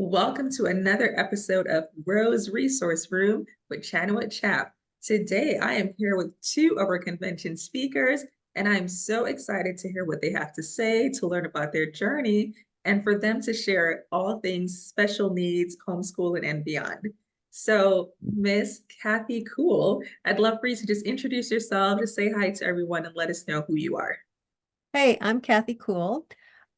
Welcome to another episode of Rose Resource Room with Channel at CHAP. Today, I am here with two of our convention speakers, and I'm so excited to hear what they have to say, to learn about their journey, and for them to share all things special needs, homeschooling, and beyond. So, Miss Kathy Kuhl, I'd love for you to just introduce yourself, just say hi to everyone, and let us know who you are. Hey, I'm Kathy Kuhl.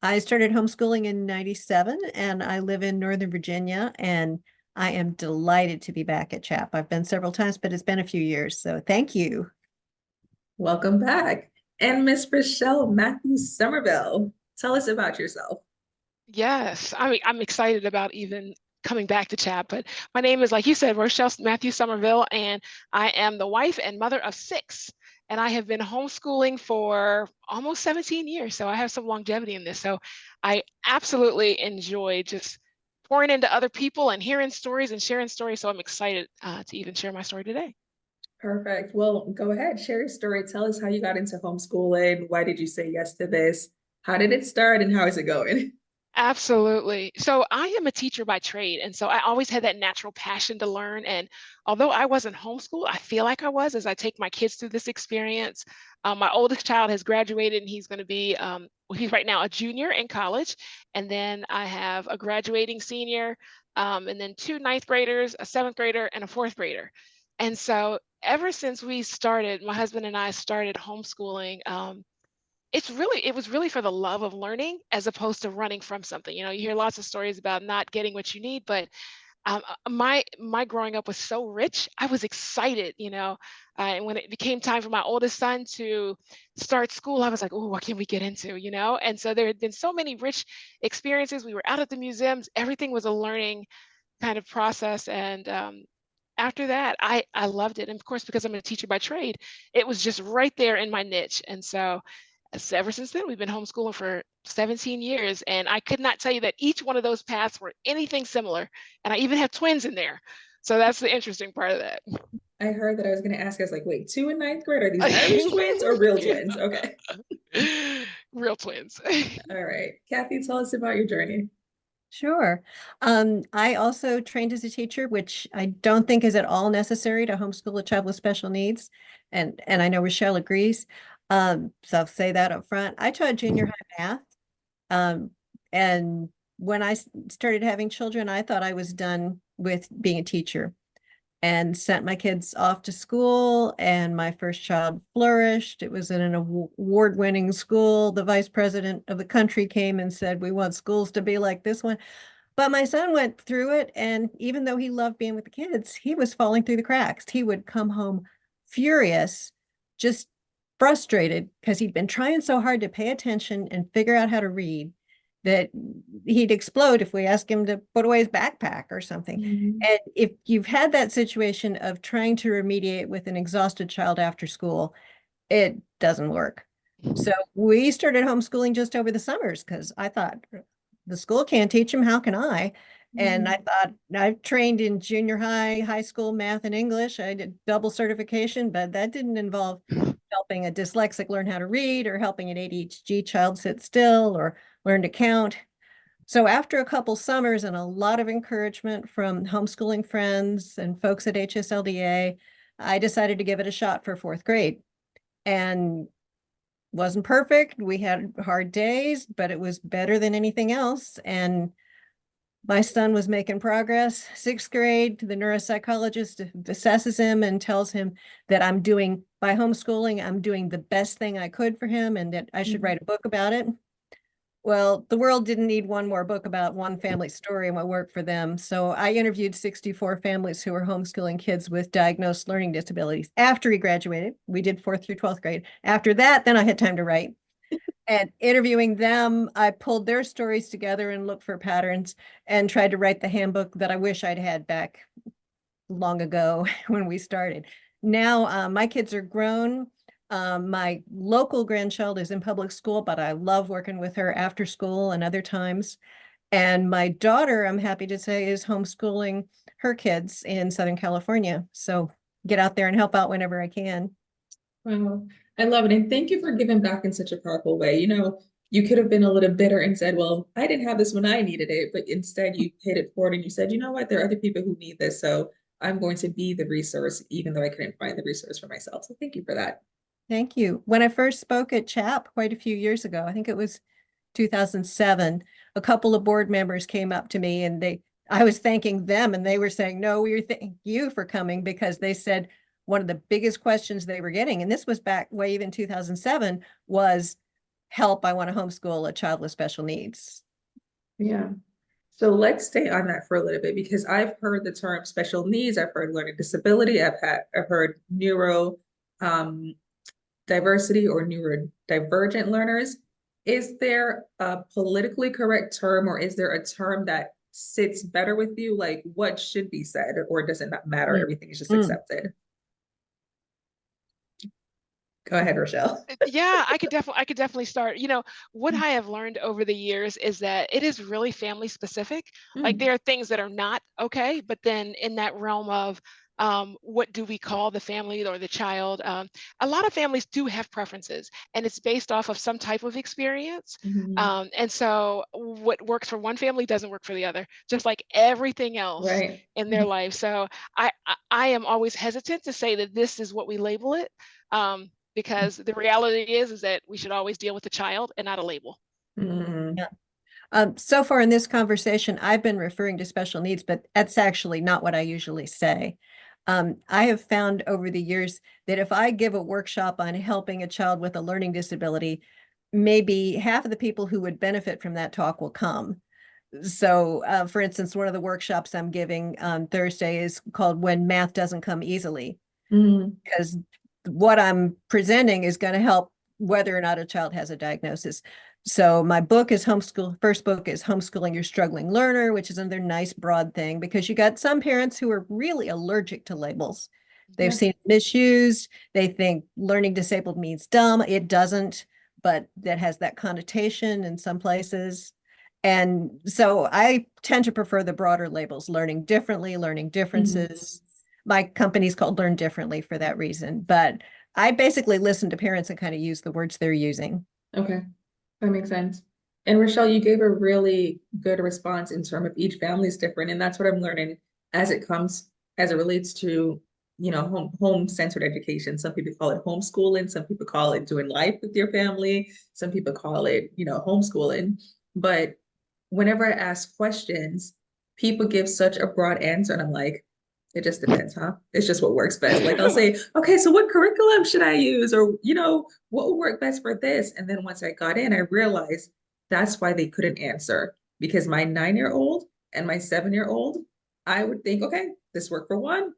I started homeschooling in 97 and I live in Northern Virginia, and I am delighted to be back at CHAP. I've been several times, but it's been a few years, so thank you. Welcome back. And Miss Rochelle Matthews-Somerville, tell us about yourself. Yes, I'm excited about even coming back to chat. But my name is, like you said, Rochelle Matthews-Somerville, and I am the wife and mother of six. And I have been homeschooling for almost 17 years. So I have some longevity in this. So I absolutely enjoy just pouring into other people and hearing stories and sharing stories. So I'm excited to even share my story today. Perfect. Well, go ahead, share your story. Tell us how you got into homeschooling. Why did you say yes to this? How did it start and how is it going? Absolutely. So I am a teacher by trade. And so I always had that natural passion to learn. And although I wasn't homeschooled, I feel like I was as I take my kids through this experience. My oldest child has graduated and he's going to be, well, he's right now a junior in college. And then I have a graduating senior, and then two ninth graders, a seventh grader, and a fourth grader. And so ever since we started, my husband and I started homeschooling, it was really for the love of learning as opposed to running from something. You know, you hear lots of stories about not getting what you need, but my growing up was so rich. I was excited, and when it became time for my oldest son to start school, I was like, oh, what can we get into, And so there had been so many rich experiences. We were out at the museums. Everything was a learning kind of process, and after that, I loved it. And of course, because I'm a teacher by trade, it was just right there in my niche, and so ever since then, we've been homeschooling for 17 years, and I could not tell you that each one of those paths were anything similar. And I even have twins in there. So that's the interesting part of that. I heard that I was going to ask, I was like, wait, two in ninth grade, are these Irish twins or real twins? Okay. Real twins. All right. Kathy, tell us about your journey. Sure. I also trained as a teacher, which I don't think is at all necessary to homeschool a child with special needs. And I know Rochelle agrees. So I'll say that up front. I taught junior high math. Um, and when I started having children, I thought I was done with being a teacher and sent my kids off to school. And my first child flourished. It was in an award-winning school. The vice president of the country came and said, we want schools to be like this one. But my son went through it. And even though he loved being with the kids, he was falling through the cracks. He would come home furious, just frustrated because he'd been trying so hard to pay attention and figure out how to read that he'd explode if we asked him to put away his backpack or something. Mhm. And if you've had that situation of trying to remediate with an exhausted child after school, it doesn't work. So we started homeschooling just over the summers because I thought the school can't teach them, how can I? And I thought I've trained in junior high, high school math and English. I did double certification, but that didn't involve helping a dyslexic learn how to read or helping an ADHD child sit still or learn to count. So after a couple summers and a lot of encouragement from homeschooling friends and folks at HSLDA, I decided to give it a shot for fourth grade. And wasn't perfect. We had hard days, but it was better than anything else. And my son was making progress. Sixth grade, the neuropsychologist assesses him and tells him that by homeschooling, I'm doing the best thing I could for him and that I should write a book about it. Well, the world didn't need one more book about one family story and what worked for them. So I interviewed 64 families who were homeschooling kids with diagnosed learning disabilities after he graduated. We did fourth through 12th grade. After that, then I had time to write. And interviewing them, I pulled their stories together and looked for patterns and tried to write the handbook that I wish I'd had back long ago when we started. Now, my kids are grown. My local grandchild is in public school, but I love working with her after school and other times. And my daughter, I'm happy to say, is homeschooling her kids in Southern California. So get out there and help out whenever I can. Wow, I love it. And thank you for giving back in such a powerful way. You could have been a little bitter and said, well, I didn't have this when I needed it, but instead you paid it forward and you said, you know what, there are other people who need this. So I'm going to be the resource, even though I couldn't find the resource for myself. So thank you for that. Thank you. When I first spoke at CHAP quite a few years ago, I think it was 2007, a couple of board members came up to me and I was thanking them and they were saying, no, we thank you for coming, because they said one of the biggest questions they were getting, and this was back way even 2007, was help, I want to homeschool a child with special needs. Yeah. So let's stay on that for a little bit because I've heard the term special needs, I've heard learning disability, I've heard neuro um, diversity or neurodivergent learners. Is there a politically correct term or is there a term that sits better with you? Like what should be said, or does it not matter? Everything is just accepted. Go ahead, Rochelle. Yeah, I could definitely start. You know, what I have learned over the years is that it is really family specific. Like there are things that are not okay, but then in that realm of what do we call the family or the child? A lot of families do have preferences, and it's based off of some type of experience. And so what works for one family doesn't work for the other, just like everything else Right. in their life. So I am always hesitant to say that this is what we label it. Because the reality is that we should always deal with the child and not a label. Yeah. So far in this conversation, I've been referring to special needs, but that's actually not what I usually say. I have found over the years that if I give a workshop on helping a child with a learning disability, maybe half of the people who would benefit from that talk will come. So, for instance, one of the workshops I'm giving on Thursday is called When Math Doesn't Come Easily, because what I'm presenting is going to help whether or not a child has a diagnosis. So my book is first book is Homeschooling Your Struggling Learner, which is another nice broad thing because you got some parents who are really allergic to labels. They've seen it misused. They think learning disabled means dumb. It doesn't, but that has that connotation in some places. And so I tend to prefer the broader labels, learning differently, learning differences. My company's called Learn Differently for that reason, but I basically listen to parents and kind of use the words they're using. Okay, that makes sense. And Rochelle, you gave a really good response in terms of each family is different, and that's what I'm learning as it relates to, you know, home-centered education. Some people call it homeschooling, some people call it doing life with your family, some people call it, you know, homeschooling. But whenever I ask questions, people give such a broad answer, and I'm like, it just depends, huh? It's just what works best. Like I'll say, okay, so what curriculum should I use? Or, you know, what would work best for this? And then once I got in, I realized that's why they couldn't answer. Because my 9-year-old and my 7-year-old, I would think, okay, this worked for one.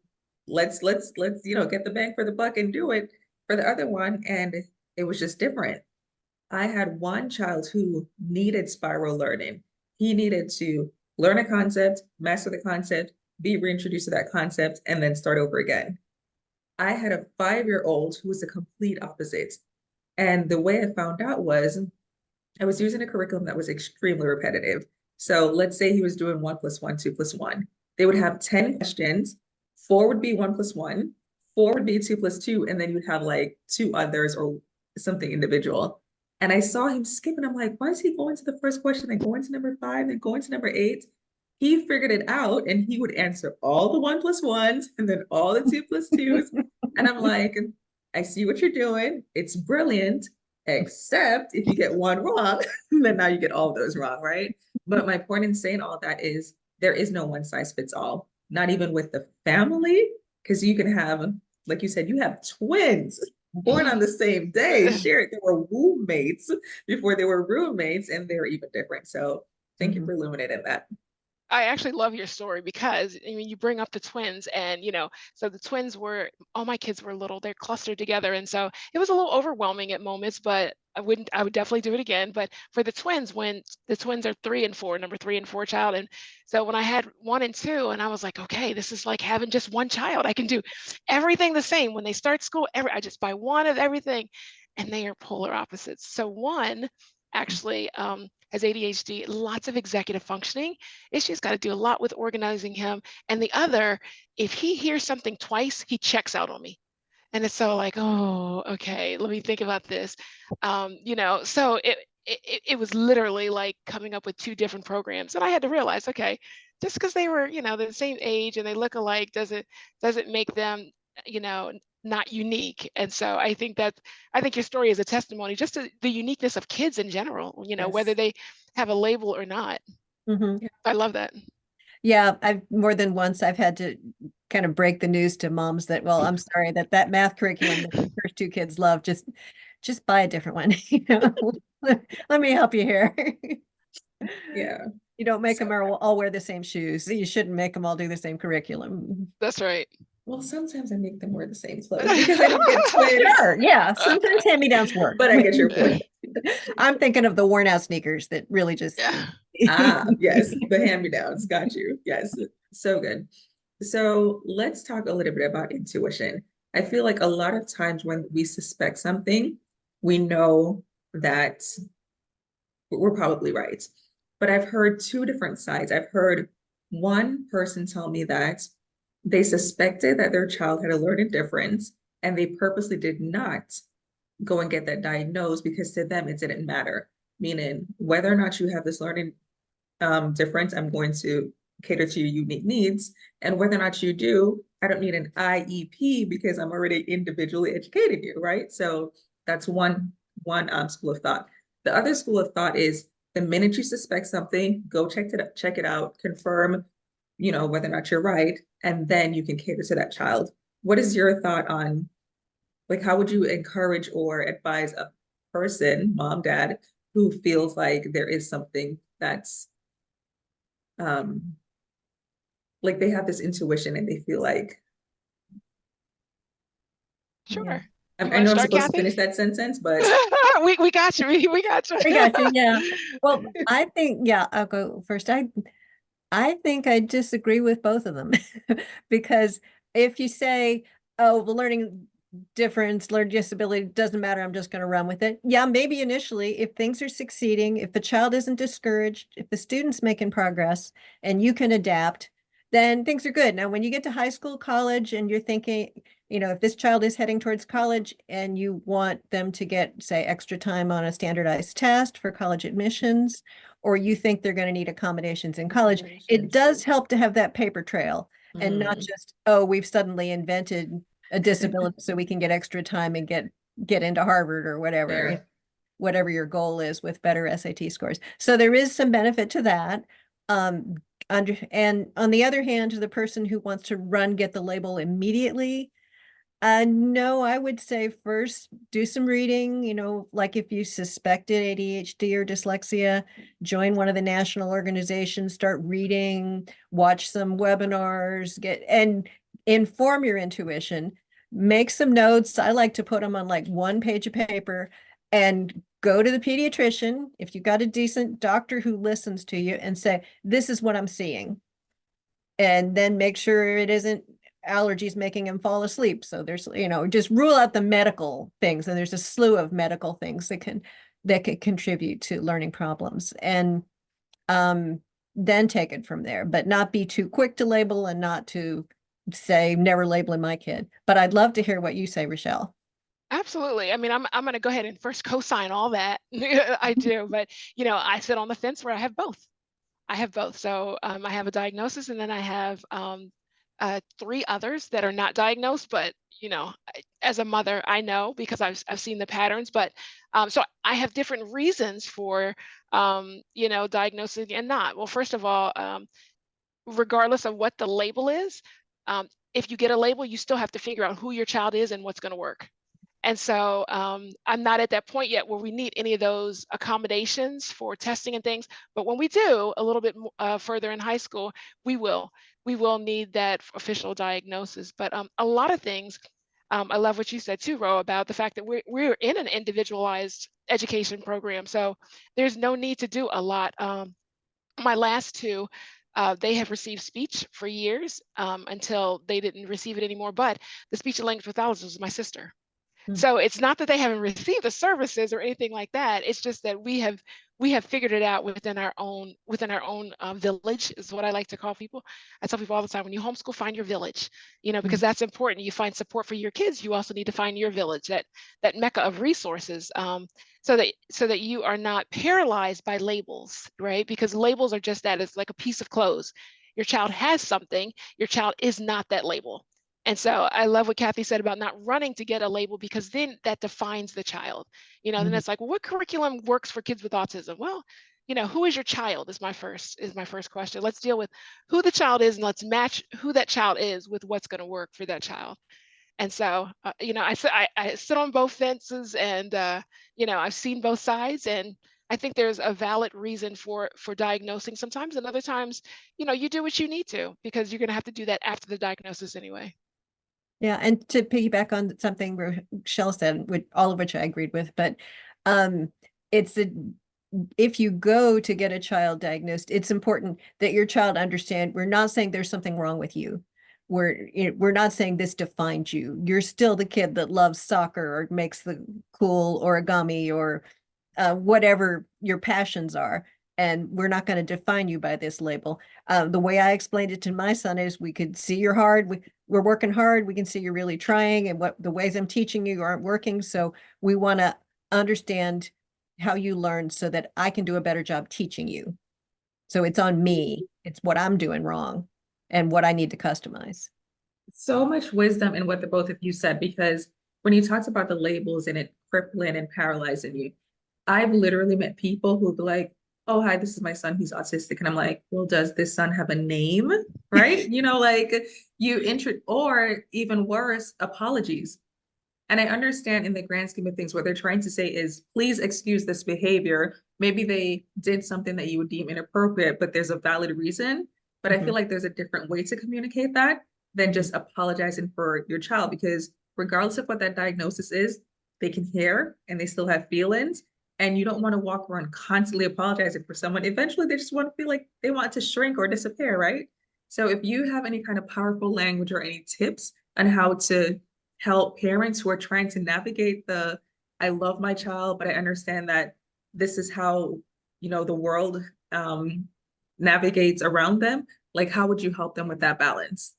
Let's, you know, get the bang for the buck and do it for the other one. And it was just different. I had one child who needed spiral learning. He needed to learn a concept, master the concept, be reintroduced to that concept, and then start over again. I had a 5-year-old who was the complete opposite. And the way I found out was I was using a curriculum that was extremely repetitive. So let's say he was doing 1 + 1, 2 + 1. They would have 10 questions. 4 would be 1 + 1, 4 would be 2 + 2, and then you'd have like 2 others or something individual. And I saw him skip, and I'm like, why is he going to the first question, then going to number 5, then going to number 8? He figured it out, and he would answer all the 1 + 1s and then all the 2 + 2s. And I'm like, I see what you're doing. It's brilliant, except if you get one wrong, then now you get all of those wrong, right? But my point in saying all that is there is no one size fits all, not even with the family, because you can have, like you said, you have twins born on the same day, shared. They were roommates before they were roommates, and they're even different. So thank you for illuminating that. I actually love your story because I mean you bring up the twins and so the twins were all my kids were little, they're clustered together, and so it was a little overwhelming at moments, but I would definitely do it again. But for the twins, when the twins are 3 and 4, number 3 and 4 child, and so when I had 1 and 2, and I was like, okay, this is like having just one child. I can do everything the same. When they start school, I just buy one of everything, and they are polar opposites. So one actually has ADHD, lots of executive functioning issues, got to do a lot with organizing him. And the other, if he hears something twice, he checks out on me. And it's so like, oh, okay, let me think about this. So it was literally like coming up with two different programs. And I had to realize, okay, just because they were, they're the same age and they look alike doesn't make them, not unique. And so I think your story is a testimony just to the uniqueness of kids in general, whether Yes. they have a label or not. Mhm. I love that. Yeah, I've more than once I've had to kind of break the news to moms that, well, I'm sorry that math curriculum that the first two kids love, just buy a different one. Let me help you here. Yeah. You don't make So, them all wear the same shoes. You shouldn't make them all do the same curriculum. That's right. well, sometimes I make them wear the same clothes because I don't get twins. Sure, yeah. Sometimes hand-me-downs work. But I get your point. I'm thinking of the worn out sneakers that really just Yeah. Yes, the hand-me-downs. Got you. Yes, so good. So let's talk a little bit about intuition. I feel like a lot of times when we suspect something, we know that we're probably right. But I've heard two different sides. I've heard one person tell me that they suspected that their child had a learning difference and they purposely did not go and get that diagnosed because to them it didn't matter. Meaning, whether or not you have this learning difference, I'm going to cater to your unique needs. And whether or not you do, I don't need an IEP because I'm already individually educating you, right? So that's one school of thought. The other school of thought is the minute you suspect something, go check it out, confirm, whether or not you're right, and then you can cater to that child. What is your thought on like how would you encourage or advise a person, mom, dad, who feels like there is something that's um like they have this intuition and they feel like Sure. Yeah. You I want to know I'm start, supposed to Kathy? finish that sentence, but We got you. We got you. I got you. Yeah. Well, I think, yeah, I'll go first. I think I disagree with both of them because if you say, oh, the learning difference, learning disability doesn't matter, I'm just going to run with it. Yeah, maybe initially, if things are succeeding, if the child isn't discouraged, if the student's making progress and you can adapt, then things are good. Now, when you get to high school, college, and you're thinking, if this child is heading towards college and you want them to get, say, extra time on a standardized test for college admissions, or you think they're going to need accommodations in college, it does help to have that paper trail and not just, oh, we've suddenly invented a disability so we can get extra time and get into Harvard or whatever, whatever your goal is with better SAT scores. So there is some benefit to that. And on the other hand, to the person who wants to get the label immediately, no, I would say first do some reading, like if you suspected ADHD or dyslexia, join one of the national organizations, start reading, watch some webinars, and inform your intuition, make some notes. I like to put them on like one page of paper and go to the pediatrician if you've got a decent doctor who listens to you and say, this is what I'm seeing. And then make sure it isn't allergies making him fall asleep. So there's, just rule out the medical things. And there's a slew of medical things that can contribute to learning problems. And then take it from there, but not be too quick to label and not to say never labeling my kid. But I'd love to hear what you say, Rochelle. Absolutely. I mean, I'm going to go ahead and first co-sign all that. I do, but I sit on the fence where I have both. So I have a diagnosis, and then I have 3 others that are not diagnosed. But as a mother, I know because I've seen the patterns. But so I have different reasons for diagnosing and not. Well, first of all, regardless of what the label is, if you get a label, you still have to figure out who your child is and what's going to work. And so I'm not at that point yet where we need any of those accommodations for testing and things. But when we do a little bit further in high school, we will need that official diagnosis. But a lot of things, I love what you said too, Ro, about the fact that we're in an individualized education program. So there's no need to do a lot. My last 2, they have received speech for years until they didn't receive it anymore. But the speech and language pathologist is my sister. So it's not that they haven't received the services or anything like that. It's just that we have figured it out within our own village, is what I like to call people. I tell people all the time, when you homeschool, find your village, because that's important. You find support for your kids. You also need to find your village, that mecca of resources, so that you are not paralyzed by labels, right? Because labels are just that. It's like a piece of clothes. Your child has something. Your child is not that label. And so I love what Kathy said about not running to get a label, because then that defines the child. Then it's like, well, what curriculum works for kids with autism? Well, who is your child is my first question. Let's deal with who the child is, and let's match who that child is with what's going to work for that child. And so, I sit on both fences, and, I've seen both sides, and I think there's a valid reason for diagnosing sometimes, and other times, you do what you need to, because you're going to have to do that after the diagnosis anyway. Yeah, and to piggyback on something Rochelle said, all of which I agreed with, but if you go to get a child diagnosed, it's important that your child understand. We're not saying there's something wrong with you. We're not saying this defines you. You're still the kid that loves soccer or makes the cool origami or whatever your passions are. And we're not going to define you by this label. The way I explained it to my son is, we could see you're hard. We're working hard. We can see you're really trying, and what the ways I'm teaching you aren't working. So we want to understand how you learn so that I can do a better job teaching you. So it's on me. It's what I'm doing wrong and what I need to customize. So much wisdom in what the both of you said, because when you talked about the labels and it crippling and paralyzing you, I've literally met people who'll be like, oh, hi, this is my son, he's autistic. And I'm like, well, does this son have a name? Right? Like or even worse, apologies. And I understand in the grand scheme of things, what they're trying to say is, please excuse this behavior. Maybe they did something that you would deem inappropriate, but there's a valid reason. But I feel like there's a different way to communicate that than just apologizing for your child, because regardless of what that diagnosis is, they can hear and they still have feelings. And you don't want to walk around constantly apologizing for someone. Eventually, they just want to feel like they want to shrink or disappear, right? So if you have any kind of powerful language or any tips on how to help parents who are trying to navigate I love my child, but I understand that this is how, the world navigates around them, like, how would you help them with that balance?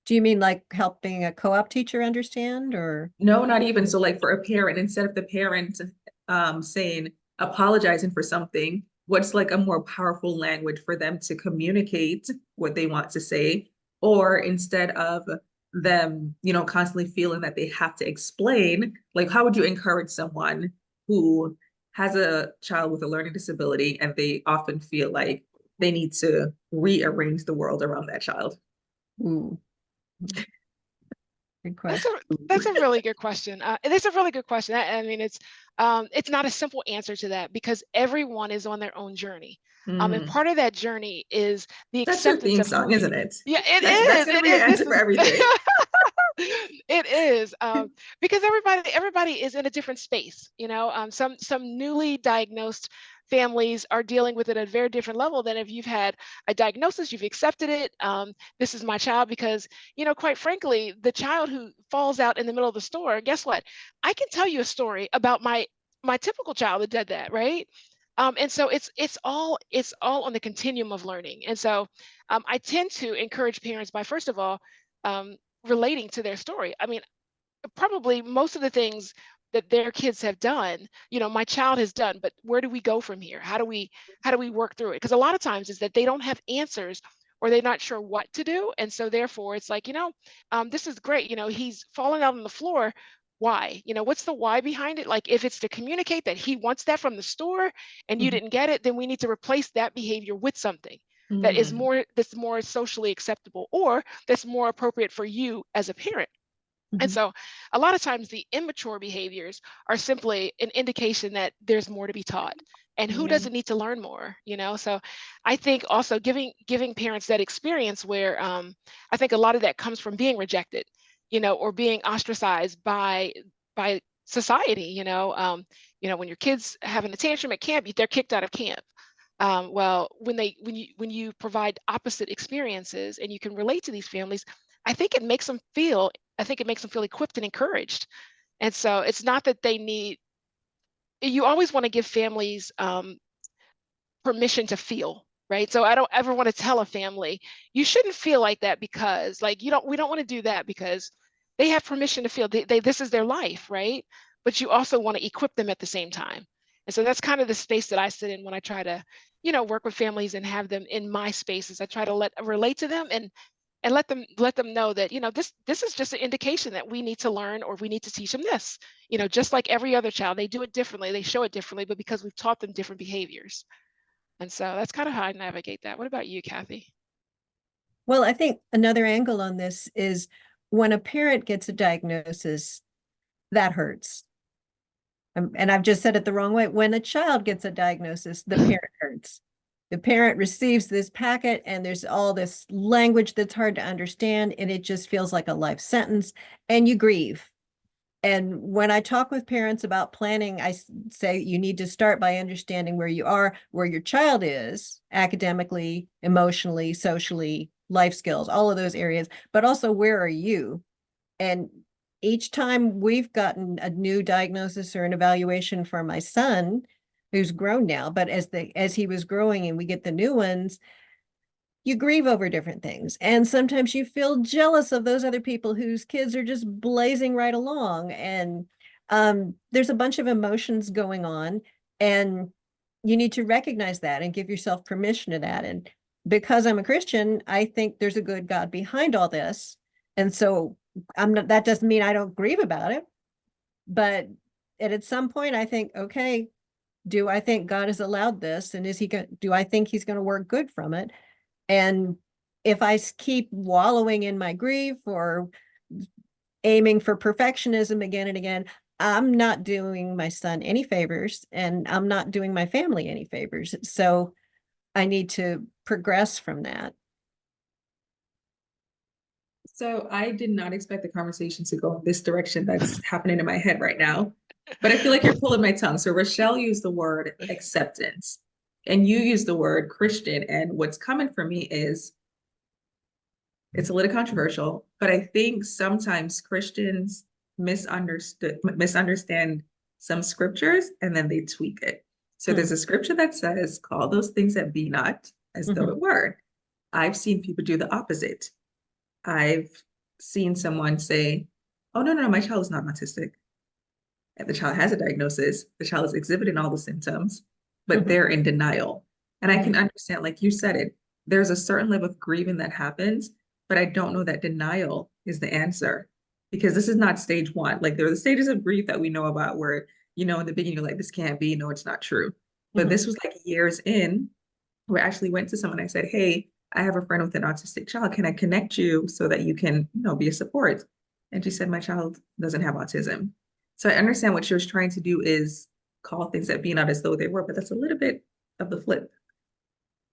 Do you mean like helping a co-op teacher understand, or? No, not even. So like for a parent, instead of the parent saying, apologizing for something, what's like a more powerful language for them to communicate what they want to say? Or instead of them, constantly feeling that they have to explain, like, how would you encourage someone who has a child with a learning disability and they often feel like they need to rearrange the world around that child? Ooh. Good question. That's a really good question. It's a really good question. I mean, it's not a simple answer to that, because everyone is on their own journey. And part of that journey is the That's your acceptance theme of song, isn't it? Yeah, That's gonna be your answer for everything. It is, because everybody is in a different space. Some newly diagnosed families are dealing with it at a very different level than if you've had a diagnosis, you've accepted it. This is my child, because, quite frankly, the child who falls out in the middle of the store, guess what? I can tell you a story about my typical child that did that, right? And so it's all on the continuum of learning. And so I tend to encourage parents by, first of all, relating to their story. I mean, probably most of the things that their kids have done, my child has done, but where do we go from here? How do we work through it? Because a lot of times is that they don't have answers, or they're not sure what to do. And so therefore it's like, this is great. He's fallen out on the floor. Why? What's the why behind it? Like, if it's to communicate that he wants that from the store and you didn't get it, then we need to replace that behavior with something that is that's more socially acceptable, or that's more appropriate for you as a parent. And so a lot of times the immature behaviors are simply an indication that there's more to be taught, and who doesn't need to learn more, So I think also giving parents that experience where I think a lot of that comes from being rejected, or being ostracized by society, when your kids having a tantrum at camp, they're kicked out of camp. Well, when you provide opposite experiences and you can relate to these families, I think it makes them feel equipped and encouraged And so it's not that they need, you always want to give families permission to feel, right? So I don't ever want to tell a family, you shouldn't feel like that, because like, we don't want to do that, because they have permission to feel. This is their life, right? But you also want to equip them at the same time. And so that's kind of the space that I sit in when I try to, work with families and have them in my spaces. I try to relate to them and let them know that, this is just an indication that we need to learn, or we need to teach them this. Just like every other child, they do it differently, they show it differently, but because we've taught them different behaviors. And so that's kind of how I navigate that. What about you, Kathy? Well, I think another angle on this is when a parent gets a diagnosis, that hurts. And I've just said it the wrong way. When a child gets a diagnosis, the parent hurts. The parent receives this packet and there's all this language that's hard to understand, and it just feels like a life sentence, and you grieve. And when I talk with parents about planning, I say you need to start by understanding where you are, where your child is academically, emotionally, socially, life skills, all of those areas, but also where are you? And each time we've gotten a new diagnosis or an evaluation for my son, who's grown now, but as he was growing and we get the new ones, you grieve over different things. And sometimes you feel jealous of those other people whose kids are just blazing right along. And there's a bunch of emotions going on, and you need to recognize that and give yourself permission to that. And because I'm a Christian, I think there's a good God behind all this. And so that doesn't mean I don't grieve about it, but at some point I think, okay, do I think God has allowed this? And do I think he's going to work good from it? And if I keep wallowing in my grief or aiming for perfectionism again and again, I'm not doing my son any favors, and I'm not doing my family any favors. So I need to progress from that. So I did not expect the conversation to go in this direction that's happening in my head right now, but I feel like you're pulling my tongue. So Rochelle used the word acceptance and you used the word Christian. And what's coming for me is it's a little controversial, but I think sometimes Christians misunderstand some scriptures and then they tweak it. So there's a scripture that says, call those things that be not as though it were. I've seen people do the opposite. I've seen someone say, oh, no, my child is not autistic. And the child has a diagnosis. The child is exhibiting all the symptoms, but they're in denial. And I can understand, like you said it, there's a certain level of grieving that happens, but I don't know that denial is the answer, because this is not stage one. Like there are the stages of grief that we know about where, in the beginning, you're like, this can't be, no, it's not true. But this was like years in, where I actually went to someone. I said, hey, I have a friend with an autistic child. Can I connect you so that you can, be a support? And she said, my child doesn't have autism. So I understand what she was trying to do is call things that be not as though they were, but that's a little bit of the flip.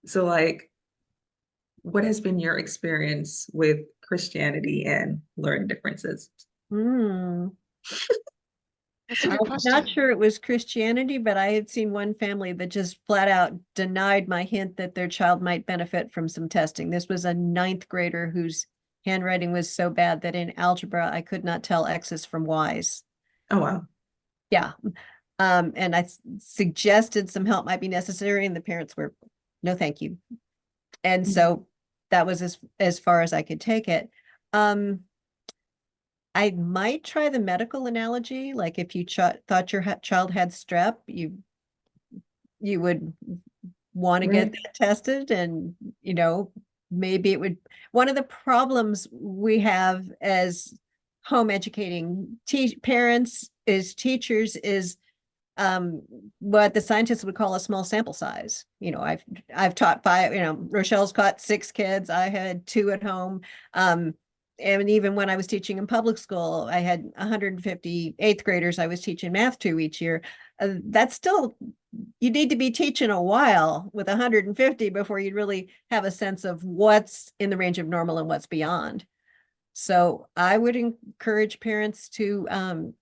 So like, what has been your experience with Christianity and learning differences? That's a good I'm not question. sure it was Christianity, but I had seen one family that just flat out denied my hint that their child might benefit from some testing. This was a ninth grader whose handwriting was so bad that in algebra, I could not tell X's from Y's. Oh, wow. Yeah. And I suggested some help might be necessary, and the parents were, no, thank you. And so that was as far as I could take it. I might try the medical analogy. Like if you thought your child had strep, you would want to get that tested, and maybe it would. One of the problems we have as home educating parents is teachers is what the scientists would call a small sample size. I've taught 5, Rochelle's taught 6 kids. I had 2 at home. And even when I was teaching in public school, I had 150 8th graders I was teaching math to each year. That's still, you need to be teaching a while with 150 before you really have a sense of what's in the range of normal and what's beyond. So I would encourage parents to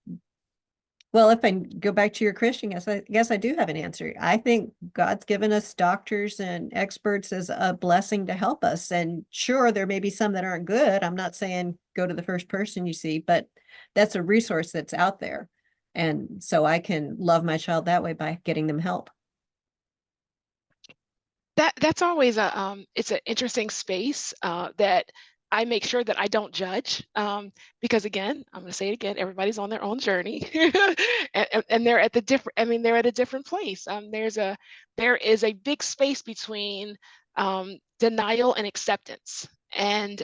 Well, if I go back to your Christian, I guess I do have an answer. I think God's given us doctors and experts as a blessing to help us. And sure, there may be some that aren't good. I'm not saying go to the first person you see, but that's a resource that's out there. And so I can love my child that way by getting them help. That's always it's an interesting space that I make sure that I don't judge, because again, I'm going to say it again, everybody's on their own journey, and they're at the different. I mean, they're at a different place. There is a big space between denial and acceptance, and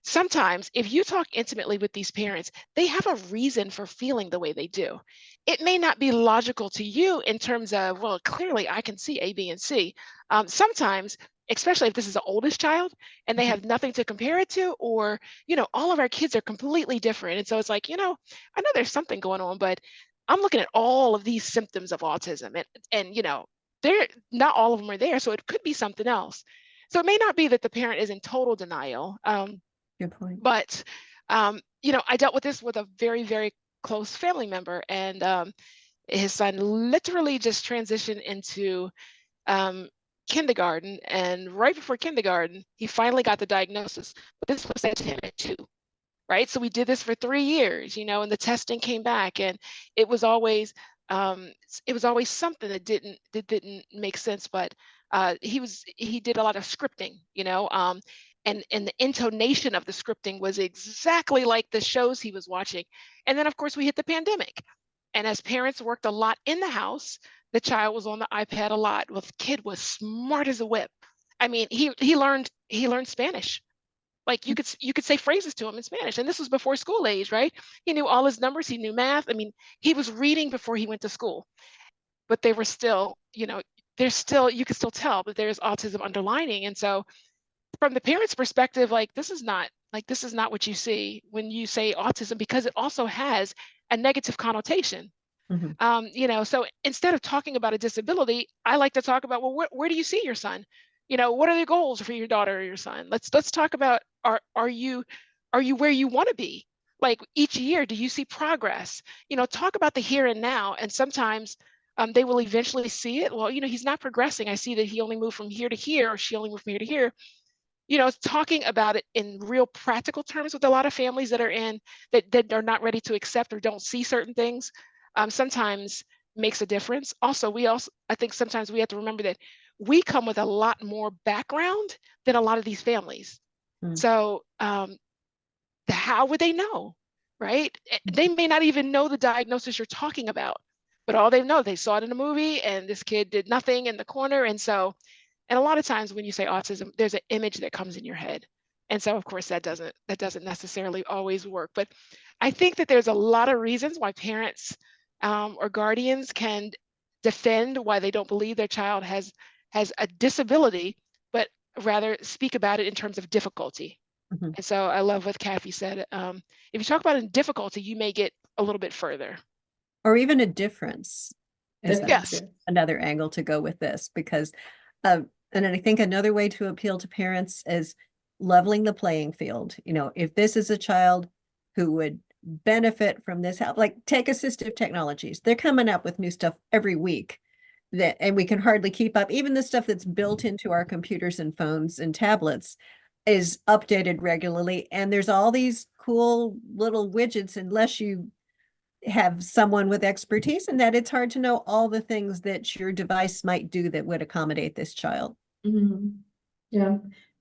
sometimes if you talk intimately with these parents, they have a reason for feeling the way they do. It may not be logical to you in terms of, well, clearly I can see A, B, and C. Sometimes, especially if this is the oldest child and they have nothing to compare it to, or, all of our kids are completely different. And so it's like, I know there's something going on, but I'm looking at all of these symptoms of autism and they're not all of them are there. So it could be something else. So it may not be that the parent is in total denial. Good point. But, I dealt with this with a very, very close family member, and his son literally just transitioned into kindergarten, and right before kindergarten, he finally got the diagnosis. But this was said to him at 2, right? So we did this for 3 years, and the testing came back, and it was always something that didn't make sense. But he did a lot of scripting, and the intonation of the scripting was exactly like the shows he was watching. And then of course we hit the pandemic, and as parents worked a lot in the house, the child was on the iPad a lot. Well, the kid was smart as a whip. I mean, he learned Spanish. Like you could say phrases to him in Spanish, and this was before school age, right? He knew all his numbers, he knew math. I mean, he was reading before he went to school. But they were still, there's still, you can still tell that there's autism underlining. And so from the parent's perspective, this is not what you see when you say autism, because it also has a negative connotation. Mhm. So instead of talking about a disability, I like to talk about, well, where do you see your son? What are the goals for your daughter or your son? Let's talk about, are you where you want to be? Like each year, do you see progress? Talk about the here and now. And sometimes they will eventually see it. Well, he's not progressing. I see that he only moved from here to here, or she only moved from here to here. Talking about it in real practical terms with a lot of families that that are not ready to accept or don't see certain things, sometimes makes a difference. Also, I think sometimes we have to remember that we come with a lot more background than a lot of these families. Mm. So how would they know, right? They may not even know the diagnosis you're talking about, but all they know, they saw it in a movie and this kid did nothing in the corner. And a lot of times when you say autism, there's an image that comes in your head. And so of course that doesn't necessarily always work. But I think that there's a lot of reasons why parents or guardians can defend why they don't believe their child has a disability, but rather speak about it in terms of difficulty. Mhm. And so I love what Kathy said. If you talk about in difficulty, you may get a little bit further. Or even a difference is Yes. another angle to go with this, because and I think another way to appeal to parents is leveling the playing field. If this is a child who would benefit from this help, like take assistive technologies, they're coming up with new stuff every week and we can hardly keep up. Even the stuff that's built into our computers and phones and tablets is updated regularly, and there's all these cool little widgets. Unless you have someone with expertise in that, it's hard to know all the things that your device might do that would accommodate this child. Yeah,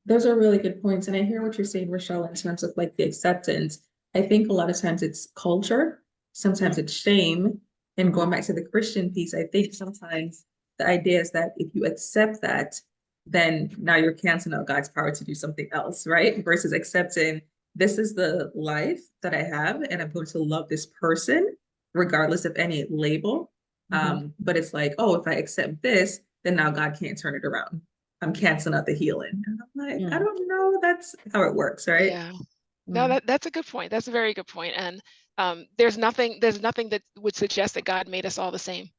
those are really good points. And I hear what you're saying, Rochelle, in terms of the acceptance. I think a lot of times it's culture, sometimes it's shame. And going back to the Christian piece, I think sometimes the idea is that if you accept that, then now you're canceling out God's power to do something else, right? Versus accepting this is the life that I have, and I'm going to love this person regardless of any label. But it's like, oh, if I accept this, then now God can't turn it around. I'm canceling out the healing. And I'm like, I don't know, that's how it works, right? Yeah. No, that's a good point. That's a very good point. And there's nothing that would suggest that God made us all the same.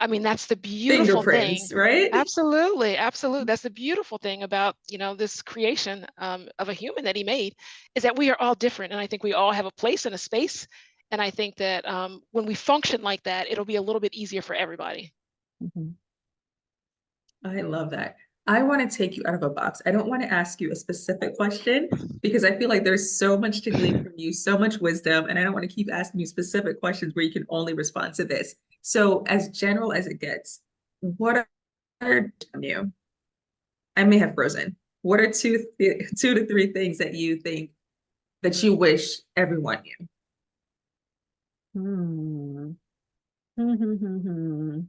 I mean, that's the beautiful thing. Fingerprints, right? Absolutely, absolutely. That's the beautiful thing about, this creation of a human that he made, is that we are all different. And I think we all have a place and a space. And I think that when we function like that, it'll be a little bit easier for everybody. Mhm. I love that. I want to take you out of a box. I don't want to ask you a specific question because I feel like there's so much to glean from you, so much wisdom, and I don't want to keep asking you specific questions where you can only respond to this. So, as general as it gets, what are you? I may have frozen. What are two to three things that you think that you wish everyone knew? Hmm. Hmm.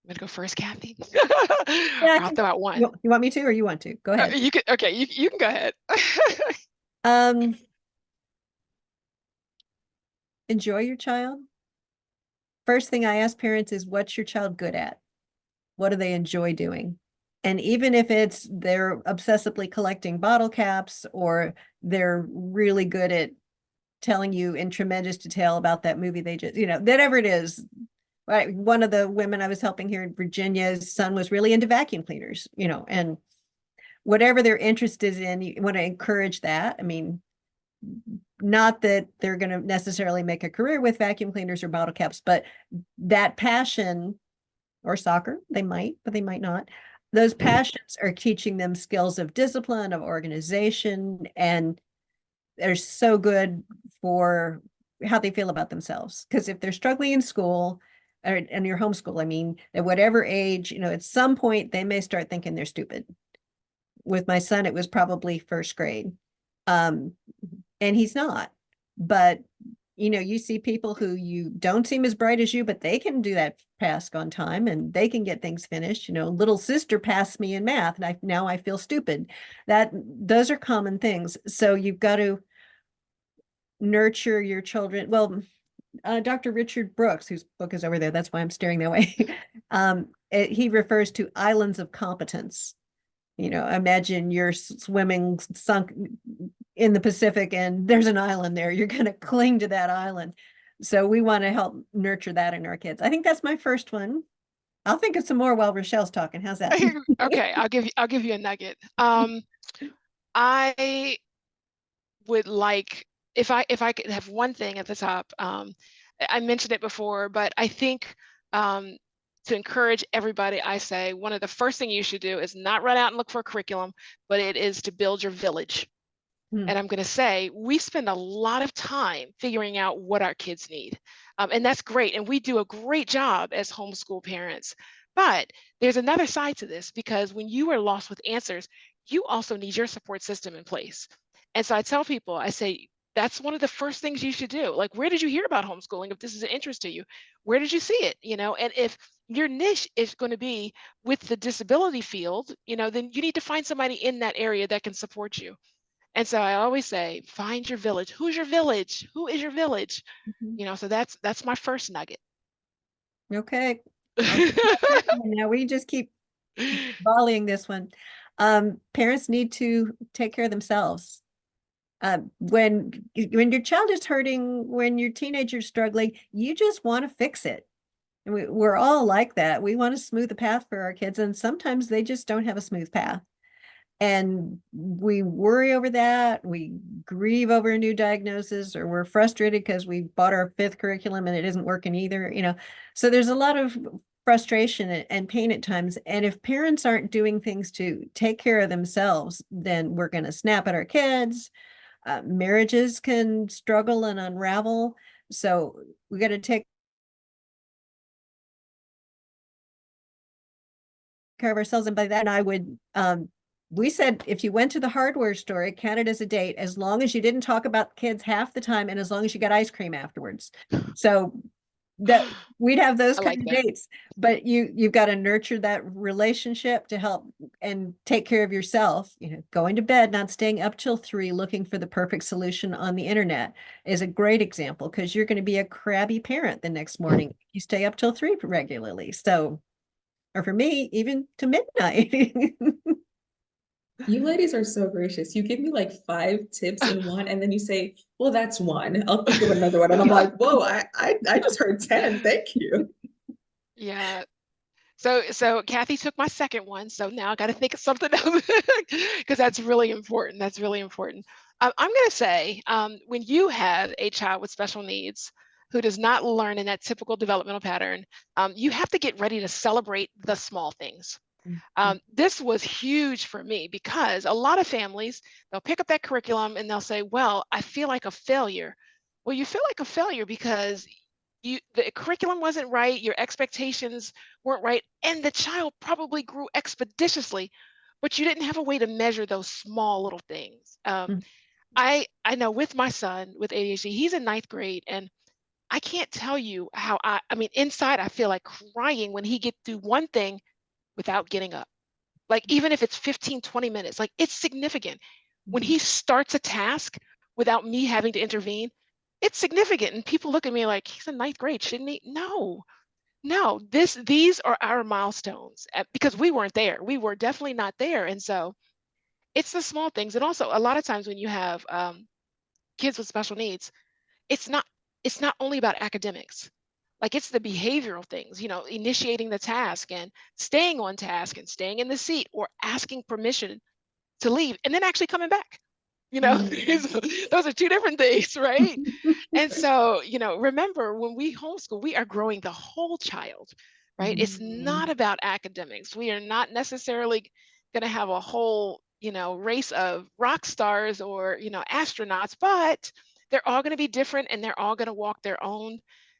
I'm gonna go first, Kathy. Yeah, I'll throw out one. you want me to, or you want to? Go ahead. You can, okay, you can go ahead. Um, enjoy your child. First thing I ask parents is, what's your child good at? What do they enjoy doing? And even if it's they're obsessively collecting bottle caps, or they're really good at telling you in tremendous detail about that movie they just, whatever it is. Right. One of the women I was helping here in Virginia's son was really into vacuum cleaners, and whatever they're interested in, you want to encourage that. I mean, not that they're going to necessarily make a career with vacuum cleaners or bottle caps, but that passion, or soccer, they might, but they might not. Those passions are teaching them skills of discipline, of organization, and they're so good for how they feel about themselves. Because if they're struggling in school, and your homeschool, I mean, at whatever age, at some point they may start thinking they're stupid. With my son, it was probably first grade. And he's not. But you see people who you don't seem as bright as you, but they can do that task on time and they can get things finished. Little sister passed me in math and now I feel stupid. Those are common things. So you've got to nurture your children. Well, Dr. Richard Brooks, whose book is over there, that's why I'm staring that way. He refers to islands of competence. Imagine you're swimming sunk in the Pacific and there's an island there. You're going to cling to that island. So we want to help nurture that in our kids. I think that's my first one. I'll think of some more while Rochelle's talking. How's that? Okay, I'll give you a nugget. I would like, if I could have one thing at the top, I mentioned it before, but I think to encourage everybody, I say one of the first things you should do is not run out and look for a curriculum, but it is to build your village. And I'm going to say we spend a lot of time figuring out what our kids need. And that's great. And we do a great job as homeschool parents. But there's another side to this, because when you are lost with answers, you also need your support system in place. And so I tell people, I say, that's one of the first things you should do. Like, where did you hear about homeschooling? If this is an interest to you, where did you see it? And if your niche is going to be with the disability field, then you need to find somebody in that area that can support you. And so I always say, find your village. Who's your village? Who is your village? So that's my first nugget. Okay. Now we just keep volleying this one. Parents need to take care of themselves. When your child is hurting, when your teenager's struggling, you just want to fix it. And we're all like that. We want to smooth the path for our kids, and sometimes they just don't have a smooth path. And we worry over that. We grieve over a new diagnosis, or we're frustrated because we bought our fifth curriculum and it isn't working either. So there's a lot of frustration and pain at times. And if parents aren't doing things to take care of themselves, then we're going to snap at our kids. Marriages can struggle and unravel. So we got to take care of ourselves. And by that, I would, we said, if you went to the hardware store, it counted as a date, as long as you didn't talk about kids half the time and as long as you got ice cream afterwards. So that we'd have those kind of dates, but you've got to nurture that relationship to help and take care of yourself. Going to bed, not staying up till 3 looking for the perfect solution on the internet is a great example, because you're going to be a crabby parent the next morning if you stay up till 3 regularly. So, or for me, even to midnight. You ladies are so gracious. You give me like 5 tips in one, and then you say, well, that's one. I'll think of another one. And I'm like, whoa, I just heard 10. Thank you. Yeah. So Kathy took my second one. So now I got to think of something else, because that's really important. That's really important. I'm going to say when you have a child with special needs who does not learn in that typical developmental pattern, you have to get ready to celebrate the small things. This was huge for me because a lot of families, they'll pick up that curriculum and they'll say, well, I feel like a failure. Well, you feel like a failure because the curriculum wasn't right, your expectations weren't right, and the child probably grew expeditiously, but you didn't have a way to measure those small little things. Mm. I know with my son with ADHD, he's in ninth grade, and I can't tell you how I mean, inside I feel like crying when he gets through one thing without getting up. Like even if it's 15, 20 minutes, like it's significant. When he starts a task without me having to intervene, it's significant. And people look at me like, he's in ninth grade, shouldn't he? No, no, these are our milestones because we weren't there. We were definitely not there. And so it's the small things. And also a lot of times when you have kids with special needs, it's not only about academics. Like it's the behavioral things, you know, initiating the task and staying on task and staying in the seat or asking permission to leave and then actually coming back. You know, those are two different things, right? And so, you know, remember when we homeschool, we are growing the whole child, right? It's not about academics. We are not necessarily going to have a whole, you know, race of rock stars or, you know, astronauts, but they're all going to be different and they're all going to walk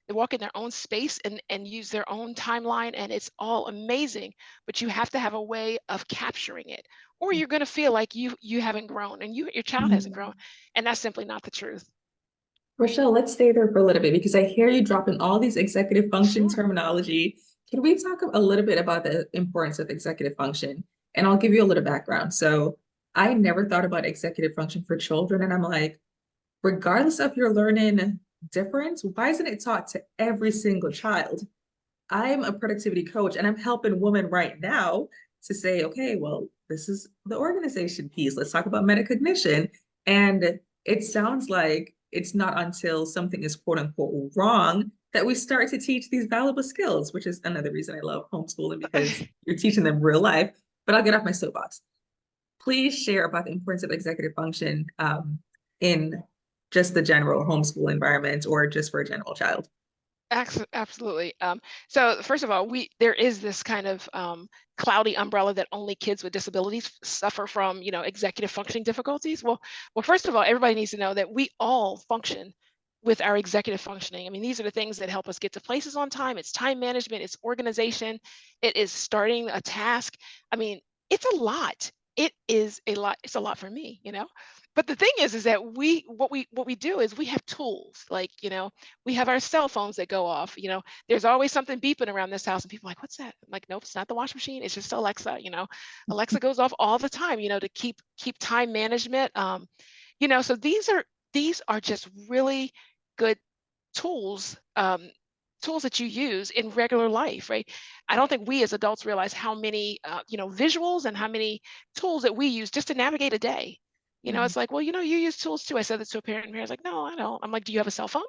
they walk in their own space and use their own timeline, and it's all amazing, but you have to have a way of capturing it, or you're going to feel like you haven't grown and your child hasn't grown, and that's simply not the truth. Rochelle, let's stay there for a little bit because I hear you dropping all these executive function Sure. terminology. Can we talk a little bit about the importance of executive function? And I'll give you a little background. So I never thought about executive function for children, and I'm like, regardless of your learning difference, why isn't it taught to every single child? I'm a productivity coach and I'm helping women right now to say, okay, well, this is the organization piece. Let's talk about metacognition. And it sounds like it's not until something is quote unquote wrong that we start to teach these valuable skills, which is another reason I love homeschooling because you're teaching them real life. But I'll get off my soapbox. Please share about the importance of executive function in just the general homeschool environment or just for a general child. Absolutely. So first of all, there is this kind of cloudy umbrella that only kids with disabilities suffer from, you know, executive functioning difficulties. Well, first of all, everybody needs to know that we all function with our executive functioning. I mean, these are the things that help us get to places on time. It's time management, it's organization, it is starting a task. I mean, it's a lot. It is a lot. It's a lot for me, you know. But the thing is that what we do is we have tools, like, you know, we have our cell phones that go off. You know, there's always something beeping around this house and people are like, what's that? I'm like, nope, it's not the washing machine, it's just Alexa. You know, Alexa goes off all the time, you know, to keep time management. You know, so these are just really good tools, tools that you use in regular life, right? I don't think we as adults realize how many you know, visuals and how many tools that we use just to navigate a day. You know, it's like, well, you know, you use tools too. I said this to a parent, and parent's like, no, I don't. I'm like, do you have a cell phone?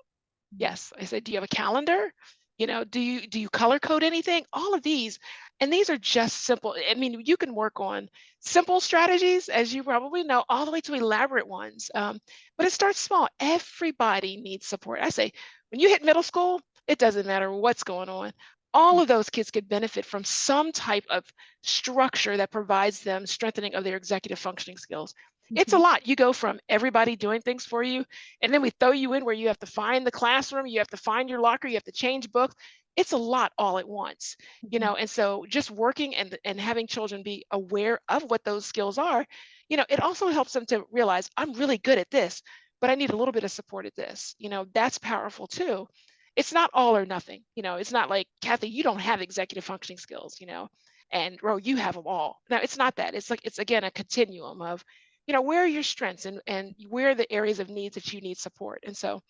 Yes. I said, do you have a calendar? You know, do you color code anything? All of these. And these are just simple. I mean, you can work on simple strategies, as you probably know, all the way to elaborate ones. But it starts small. Everybody needs support. I say, when you hit middle school, it doesn't matter what's going on. All of those kids could benefit from some type of structure that provides them strengthening of their executive functioning skills. It's a lot. You go from everybody doing things for you, and then we throw you in where you have to find the classroom, you have to find your locker, you have to change books. It's a lot all at once, you know. And so just working and having children be aware of what those skills are, you know, it also helps them to realize I'm really good at this, but I need a little bit of support at this. You know, that's powerful too. It's not all or nothing. You know, it's not like, Kathy, you don't have executive functioning skills, you know, and Ro, you have them all. Now, it's not that. It's like, it's again a continuum of, you know, where are your strengths and where are the areas of needs that you need support. And so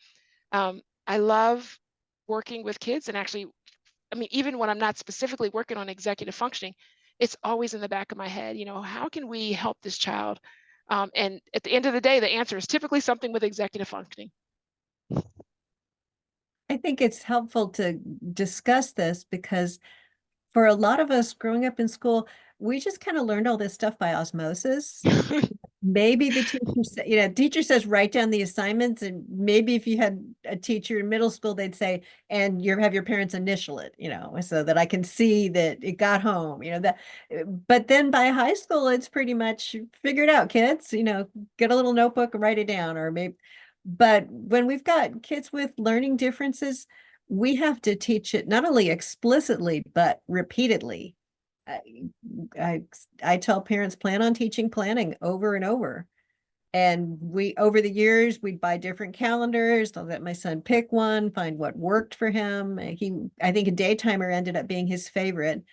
I love working with kids, and actually, I mean, even when I'm not specifically working on executive functioning, it's always in the back of my head, you know, how can we help this child? And at the end of the day, the answer is typically something with executive functioning. I think it's helpful to discuss this because for a lot of us growing up in school, we just kind of learned all this stuff by osmosis. maybe the teacher, teacher says, write down the assignments. And maybe if you had a teacher in middle school, they'd say, and have your parents initial it, so that I can see that it got home, but then by high school, it's pretty much figured out, kids, get a little notebook and write it down, or maybe, but when we've got kids with learning differences, we have to teach it not only explicitly, but repeatedly. I tell parents, plan on teaching planning over and over. And over the years, we'd buy different calendars. I'll let my son pick one, find what worked for him. I think a day timer ended up being his favorite.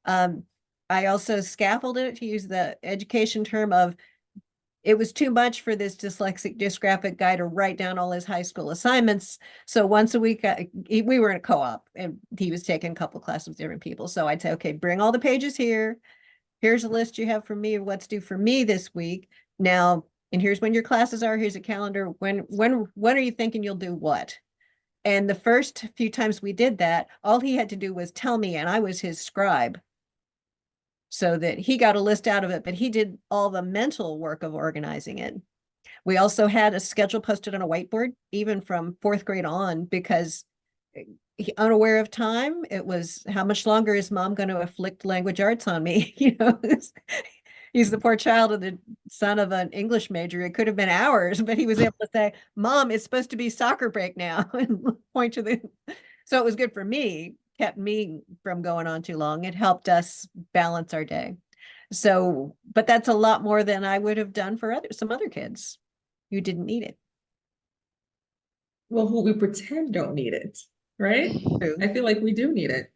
I also scaffolded it, to use the education term of, it was too much for this dyslexic dysgraphic guy to write down all his high school assignments. So once a week, we were in a co-op and he was taking a couple of classes with different people. So I'd say, okay, bring all the pages here. Here's a list you have for me of what's due for me this week. Now, and here's when your classes are. Here's a calendar. When are you thinking you'll do what? And the first few times we did that, all he had to do was tell me, and I was his scribe, so that he got a list out of it, but he did all the mental work of organizing it. We also had a schedule posted on a whiteboard, even from 4th grade on, because unaware of time, it was, how much longer is mom going to afflict language arts on me? He's the poor child of the son of an English major. It could have been hours, but he was able to say, Mom, it's supposed to be soccer break now, and point to the, so it was good for me, kept me from going on too long. It helped us balance our day. So, but that's a lot more than I would have done for some other kids who didn't need it. Well, who we pretend don't need it, right? True. I feel like we do need it.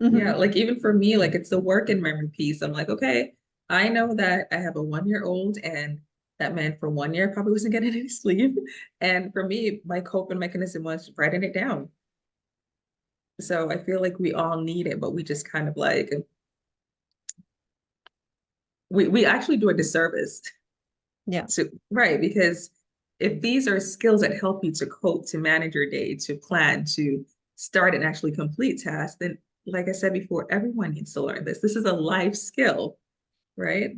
Mhm. Yeah, like even for me, like it's the work and memory piece. I'm like, okay, I know that I have a 1-year-old, and that meant for 1 year probably wasn't getting any sleep. And for me, my coping mechanism was writing it down. So I feel like we all need it, but we just kind of like, we actually do a disservice. Yeah. So, right, because if these are skills that help you to cope, to manage your day, to plan, to start and actually complete tasks, then like I said before, everyone needs to learn this. This is a life skill, right?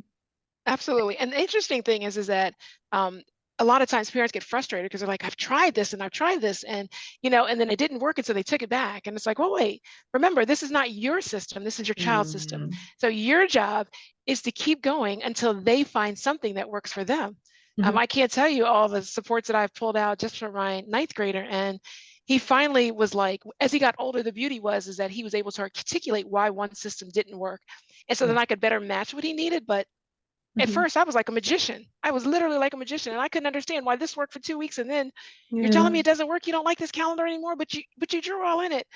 Absolutely. And the interesting thing is that a lot of times parents get frustrated because they're like, I've tried this and I've tried this, and and then it didn't work, and so they took it back. And it's like, well, wait, remember, this is not your system. This is your child's system. So your job is to keep going until they find something that works for them. Mhm. I can't tell you all the supports that I've pulled out just for my 9th grader, and he finally was like, as he got older, the beauty is that he was able to articulate why one system didn't work, and so then I could better match what he needed. But at Mhm. first I was like a magician. I was literally like a magician, and I couldn't understand why this worked for 2 weeks, and then you're telling me Yeah. it doesn't work. You don't like this calendar anymore, but you drew all in it,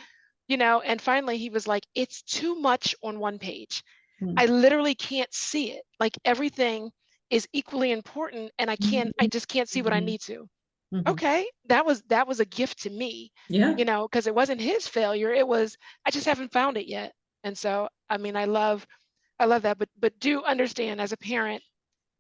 and finally he was like, it's too much on one page. I literally can't see it. Like everything is equally important, and I just can't see what I Mhm. need to. Mhm. Okay, that was a gift to me, Yeah. because it wasn't his failure. It was, I just haven't found it yet. And so, I mean, I love that, but do understand, as a parent,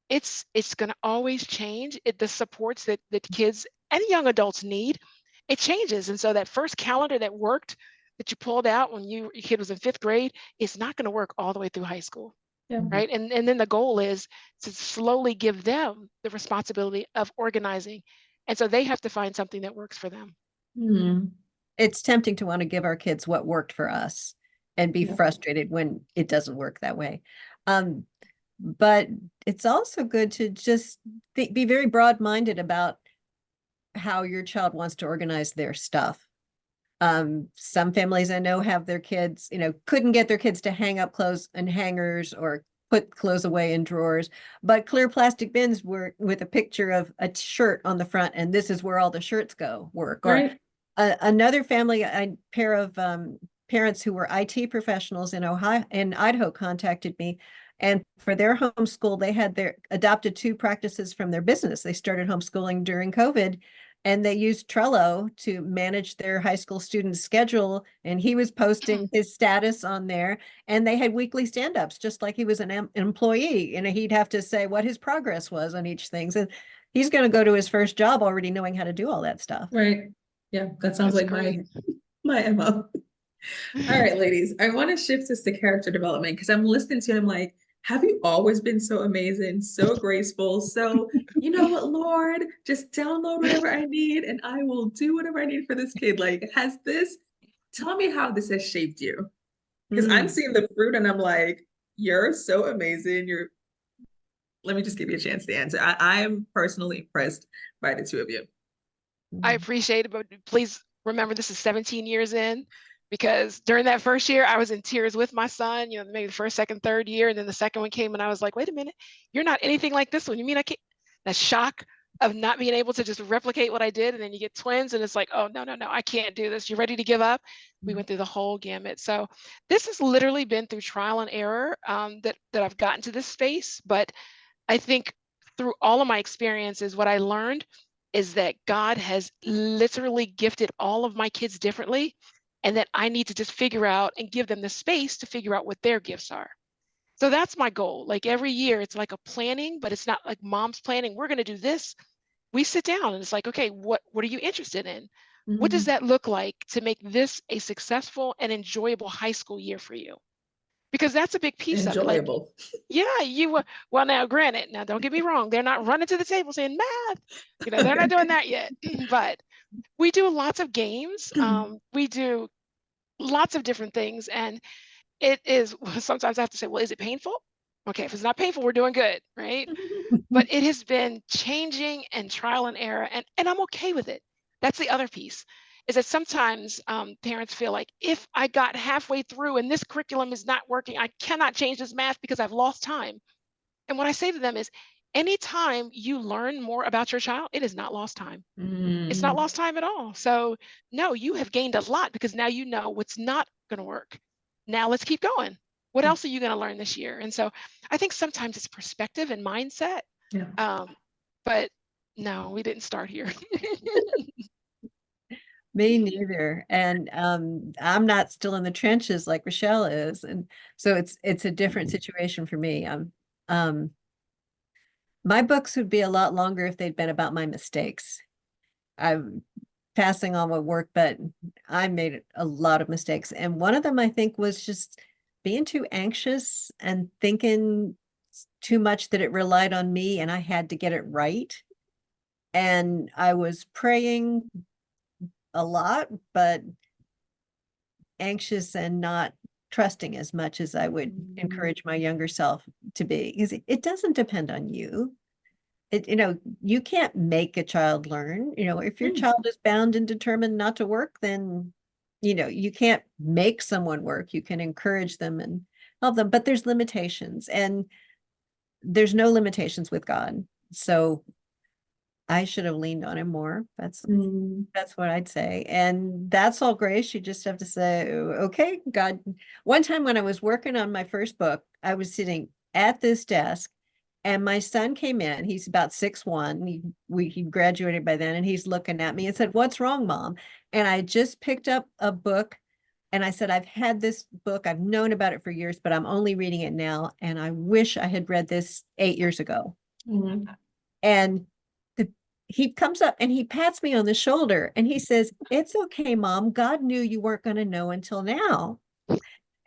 it's going to always change. The supports that kids and young adults need, it changes. And so that first calendar that worked, that you pulled out when your kid was in 5th grade, is not going to work all the way through high school, Yeah. right? And then the goal is to slowly give them the responsibility of organizing, and so they have to find something that works for them. Mhm. It's tempting to want to give our kids what worked for us and be Yeah. frustrated when it doesn't work that way. But it's also good to just be very broad-minded about how your child wants to organize their stuff. Some families I know have their kids, couldn't get their kids to hang up clothes in hangers or put clothes away in drawers, but clear plastic bins were with a picture of a shirt on the front, and this is where all the shirts go work. Or Right. another family, a pair of parents who were IT professionals in Idaho contacted me, and for their homeschool, they had adopted 2 practices from their business. They started homeschooling during COVID, and they used Trello to manage their high school students' schedule. And he was posting his status on there, and they had weekly stand-ups, just like he was an employee. And he'd have to say what his progress was on each thing. So he's going to go to his first job already knowing how to do all that stuff. Right. Yeah, that sounds That's like great. my MO. All right, ladies, I want to shift this to character development, because I'm listening to him like, have you always been so amazing, so graceful, so, you know what, Lord, just download whatever I need and I will do whatever I need for this kid. Like, tell me how this has shaped you. Because I'm Mm. seeing the fruit and I'm like, you're so amazing. Let me just give you a chance to answer. I am personally impressed by the two of you. I Mm. appreciate it, but please remember this is 17 years in, because during that first year I was in tears with my son, maybe the first, second, third year, and then the second one came and I was like, wait a minute, you're not anything like this one. You mean I can't? That shock of not being able to just replicate what I did, and then you get twins and it's like, oh, no, I can't do this. You ready to give up? We went through the whole gamut. So this has literally been through trial and error, that I've gotten to this space. But I think through all of my experiences, what I learned is that God has literally gifted all of my kids differently, and that I need to just figure out and give them the space to figure out what their gifts are. So that's my goal. Like every year, it's like a planning, but it's not like mom's planning. We're going to do this. We sit down and it's like, okay, what are you interested in? What does Mhm. that look like to make this a successful and enjoyable high school year for you? Because that's a big piece of it. Like, Enjoyable. yeah, well, now granted, now don't get me wrong, they're not running to the table saying math, they're not doing that yet. But we do lots of games. We do lots of different things. And it is, sometimes I have to say, well, is it painful? Okay, if it's not painful, we're doing good, right? But it has been changing and trial and error, and I'm okay with it. That's the other piece, is that sometimes parents feel like, if I got halfway through and this curriculum is not working, I cannot change this math because I've lost time. And what I say to them is, anytime you learn more about your child, it is not lost time. It's not Mm. lost time at all. So no, you have gained a lot, because now you know what's not going to work. Now let's keep going. What else are you going to learn this year? And so I think sometimes it's perspective and mindset. Yeah. Um, but no, we didn't start here. Me neither. And I'm not still in the trenches like Rochelle is. And so it's a different situation for me. Um my books would be a lot longer if they'd been about my mistakes. I'm passing on what worked, but I made a lot of mistakes. And one of them I think was just being too anxious and thinking too much that it relied on me and I had to get it right. And I was praying a lot, but anxious and not trusting as much as I would encourage my younger self to be, because it doesn't depend on you. You can't make a child learn. If your Mm. child is bound and determined not to work, then you can't make someone work. You can encourage them and help them, but there's limitations, and there's no limitations with God. So I should have leaned on him more. Mm. That's what I'd say. And that's all grace. You just have to say, okay, God. One time when I was working on my first book, I was sitting at this desk and my son came in. He's about 6'1". He graduated by then, and he's looking at me and said, "What's wrong, Mom?" And I just picked up a book and I said, "I've had this book. I've known about it for years, but I'm only reading it now. And I wish I had read this 8 years ago." Mm. And he comes up and he pats me on the shoulder and he says, "It's okay, Mom. God knew you weren't going to know until now."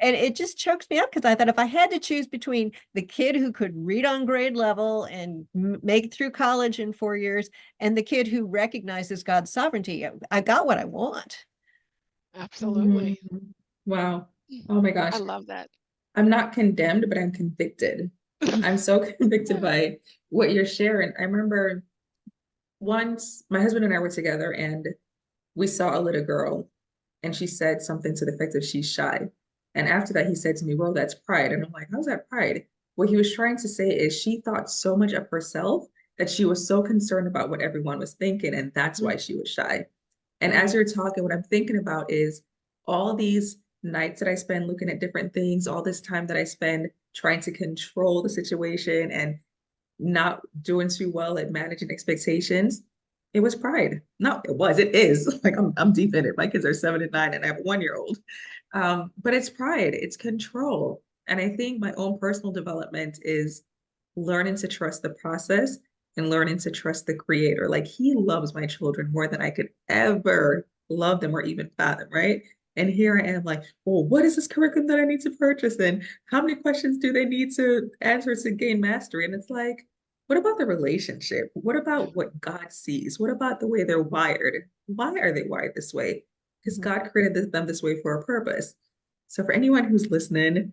And it just chokes me up, because I thought if I had to choose between the kid who could read on grade level and make it through college in 4 years and the kid who recognizes God's sovereignty, I got what I want. Mm. Absolutely. Wow. Oh my gosh. I love that. I'm not condemned, but I'm convicted. I'm so convicted by what you're sharing. I remember once my husband and I were together and we saw a little girl and she said something to the effect of she's shy. And after that, he said to me, well, that's pride. And I'm like, how's that pride? What he was trying to say is she thought so much of herself that she was so concerned about what everyone was thinking. And that's why she was shy. And as you're talking, what I'm thinking about is all these nights that I spend looking at different things, all this time that I spend trying to control the situation and not doing too well at managing expectations. It was pride. No, it is. Like I'm deep in it. My kids are 7 and 9 and I have a 1-year-old. But it's pride, it's control. And I think my own personal development is learning to trust the process and learning to trust the creator. Like he loves my children more than I could ever love them or even fathom, right? And here I am like, well, what is this curriculum that I need to purchase? And how many questions do they need to answer to gain mastery? And it's like, what about the relationship? What about what God sees? What about the way they're wired? Why are they wired this way? Because Mhm. God created them this way for a purpose. So for anyone who's listening,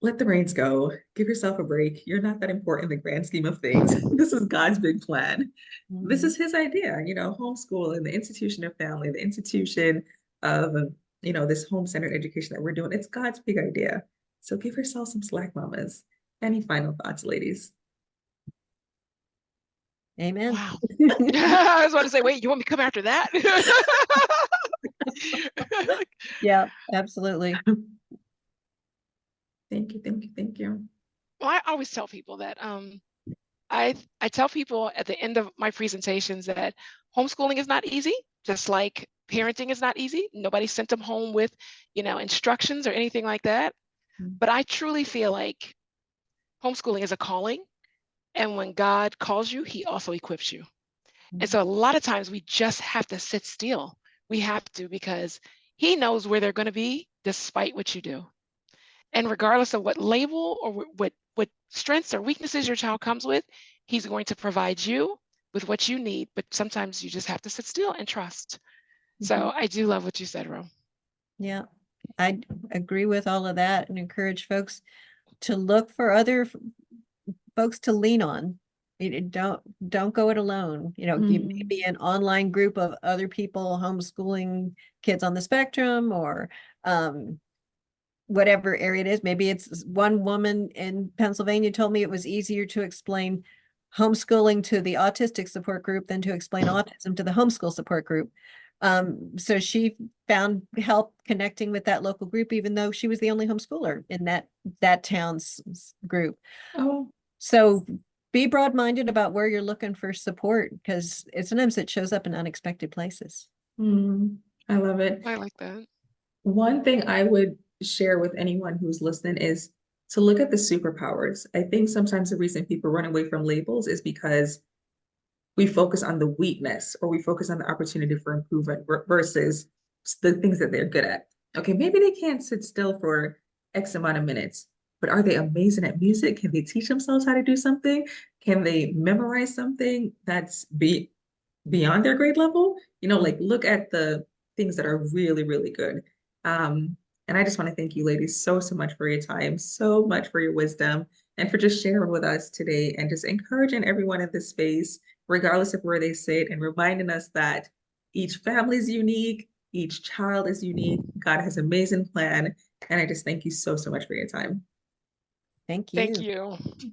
let the reins go. Give yourself a break. You're not that important in the grand scheme of things. This is God's big plan. This Mhm. is his idea, homeschool and the institution of family, the institution of, this home-centered education that we're doing. It's God's big idea. So give yourself some slack, mamas. Any final thoughts, ladies? Amen. Wow. I was about to say, wait, you want me to come after that? Yeah, absolutely. Thank you, thank you, thank you. Well, I always tell people that I tell people at the end of my presentations that homeschooling is not easy, just like parenting is not easy. Nobody sent them home with, instructions or anything like that. Mm. But I truly feel like homeschooling is a calling. And when God calls you, he also equips you. And so a lot of times we just have to sit still. We have to, because he knows where they're going to be despite what you do. And regardless of what label or what strengths or weaknesses your child comes with, he's going to provide you with what you need. But sometimes you just have to sit still and trust. So I do love what you said, Ro. Yeah, I agree with all of that and encourage folks to look for other folks to lean on. Don't go it alone. You may be an online group of other people homeschooling kids on the spectrum or whatever area it is. Maybe it's one woman in Pennsylvania told me it was easier to explain homeschooling to the autistic support group than to explain autism to the homeschool support group. So she found help connecting with that local group, even though she was the only homeschooler in that town's group. Oh, So be broad-minded about where you're looking for support, because sometimes it shows up in unexpected places. I love it. I like that. One thing I would share with anyone who's listening is to look at the superpowers. I think sometimes the reason people run away from labels is because we focus on the weakness or we focus on the opportunity for improvement versus the things that they're good at. Okay, maybe they can't sit still for X amount of minutes, but are they amazing at music? Can they teach themselves how to do something? Can they memorize something that's beyond their grade level? Like look at the things that are really, really good. And I just want to thank you ladies so much for your time, so much for your wisdom, and for just sharing with us today and just encouraging everyone in this space, regardless of where they sit, and reminding us that each family is unique, each child is unique. God has an amazing plan. And I just thank you so much for your time. Thank Thank you. you.